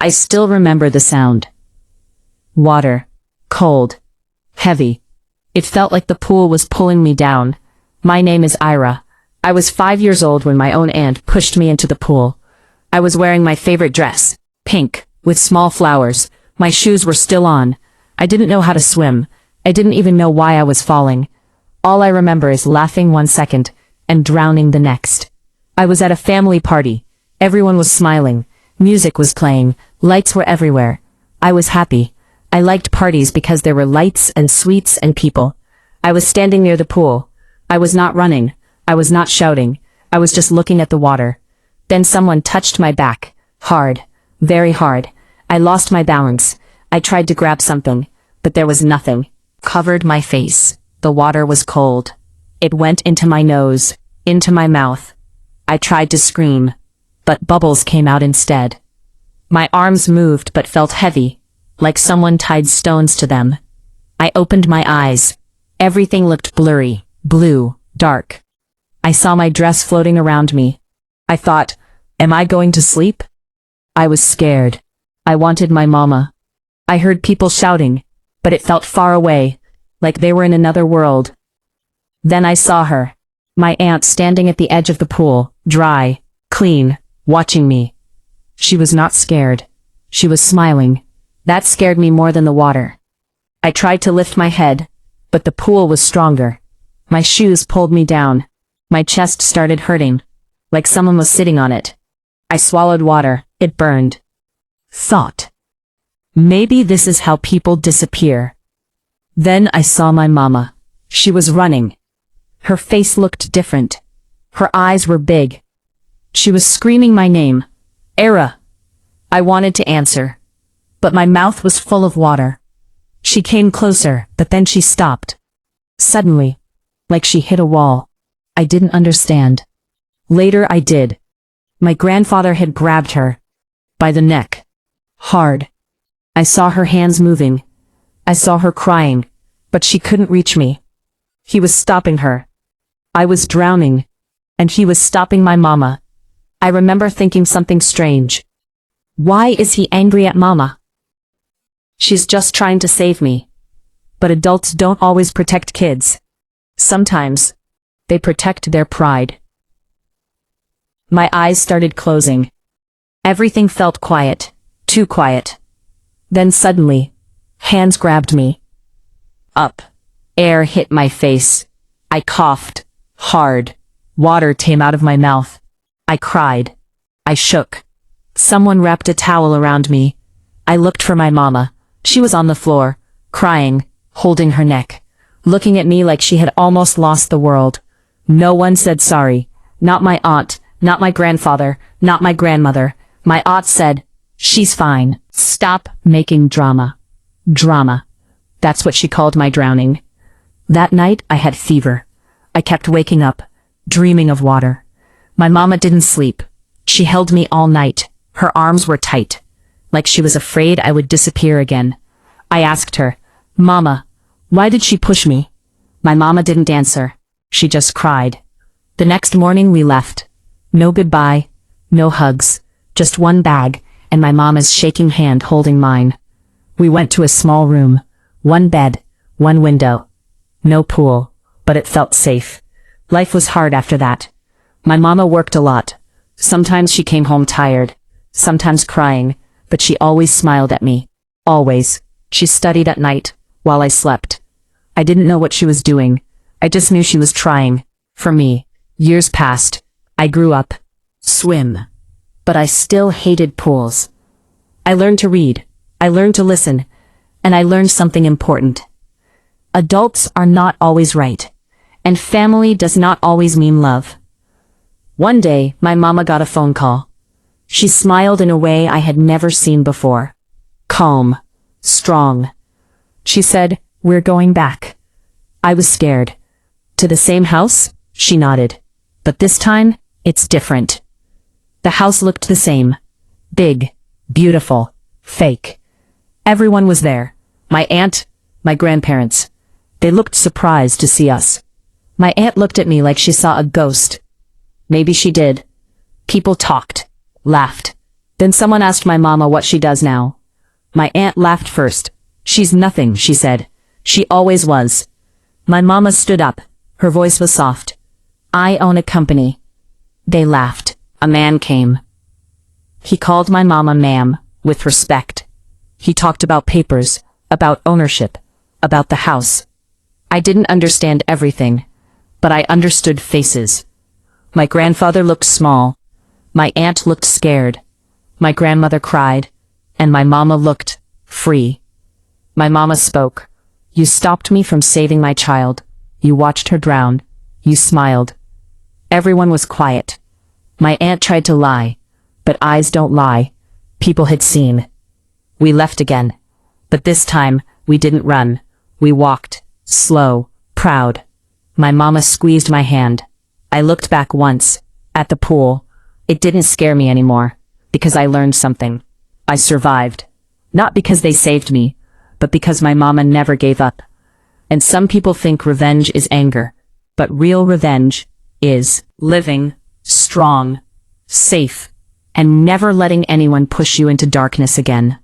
I still remember the sound. Water. Cold. Heavy. It felt like the pool was pulling me down. My name is Ira. I was 5 years old when my own aunt pushed me into the pool. I was wearing my favorite dress, pink, with small flowers. My shoes were still on. I didn't know how to swim. I didn't even know why I was falling. All I remember is laughing 1 second and drowning the next. I was at a family party. Everyone was smiling. Music was playing. Lights were everywhere. I was happy. I liked parties because there were lights and sweets and people. I was standing near the pool. I was not running. I was not shouting. I was just looking at the water. Then someone touched my back. Hard. Very hard. I lost my balance. I tried to grab something, but there was nothing. Covered my face. The water was cold. It went into my nose, into my mouth. I tried to scream, but bubbles came out instead. My arms moved but felt heavy, like someone tied stones to them. I opened my eyes. Everything looked blurry, blue, dark. I saw my dress floating around me. I thought, am I going to sleep? I was scared. I wanted my mama. I heard people shouting, but it felt far away, like they were in another world. Then I saw her, my aunt standing at the edge of the pool, dry, clean, watching me. She was not scared. She was smiling. That scared me more than the water. I tried to lift my head, but the pool was stronger. My shoes pulled me down. My chest started hurting, like someone was sitting on it. I swallowed water. It burned. Thought. Maybe this is how people disappear. Then I saw my mama. She was running. Her face looked different. Her eyes were big. She was screaming my name. Era. I wanted to answer, but my mouth was full of water. She came closer, but then she stopped. Suddenly, like she hit a wall. I didn't understand. Later I did. My grandfather had grabbed her by the neck. Hard. I saw her hands moving. I saw her crying, but she couldn't reach me. He was stopping her. I was drowning, and he was stopping my mama. I remember thinking something strange. Why is he angry at mama? She's just trying to save me. But adults don't always protect kids. Sometimes, they protect their pride. My eyes started closing. Everything felt quiet, too quiet. Then suddenly, hands grabbed me. Up. Air hit my face. I coughed. Hard. Water came out of my mouth. I cried. I shook. Someone wrapped a towel around me. I looked for my mama. She was on the floor, crying, holding her neck, looking at me like she had almost lost the world. No one said sorry. Not my aunt, not my grandfather, not my grandmother. My aunt said, "She's fine. Stop making drama." Drama. That's what she called my drowning. That night I had fever. I kept waking up, dreaming of water. My mama didn't sleep. She held me all night. Her arms were tight, like she was afraid I would disappear again. I asked her, "Mama, why did she push me?" My mama didn't answer. She just cried. The next morning we left. No goodbye, no hugs, just one bag, and my mama's shaking hand holding mine. We went to a small room, one bed, one window. No pool, but it felt safe. Life was hard after that. My mama worked a lot. Sometimes she came home tired, sometimes crying, but she always smiled at me. Always. She studied at night, while I slept. I didn't know what she was doing. I just knew she was trying. For me. Years passed. I grew up. Swim. But I still hated pools. I learned to read. I learned to listen. And I learned something important. Adults are not always right. And family does not always mean love. One day, my mama got a phone call. She smiled in a way I had never seen before. Calm. Strong. She said, "We're going back." I was scared. "To the same house?" She nodded. "But this time, it's different." The house looked the same. Big. Beautiful. Fake. Everyone was there. My aunt, my grandparents. They looked surprised to see us. My aunt looked at me like she saw a ghost. Maybe she did. People talked, laughed. Then someone asked my mama what she does now. My aunt laughed first. She's nothing, she said. She always was. My mama stood up. Her voice was soft. I own a company. They laughed. A man came. He called my mama ma'am, with respect. He talked about papers, about ownership, about the house. I didn't understand everything, but I understood faces. My grandfather looked small. My aunt looked scared. My grandmother cried, and my mama looked free. My mama spoke. You stopped me from saving my child. You watched her drown. You smiled. Everyone was quiet. My aunt tried to lie, but eyes don't lie. People had seen. We left again, but this time we didn't run. We walked, slow, proud. My mama squeezed my hand. I looked back once, at the pool. It didn't scare me anymore, because I learned something. I survived. Not because they saved me, but because my mama never gave up. And some people think revenge is anger, but real revenge is living, strong, safe, and never letting anyone push you into darkness again.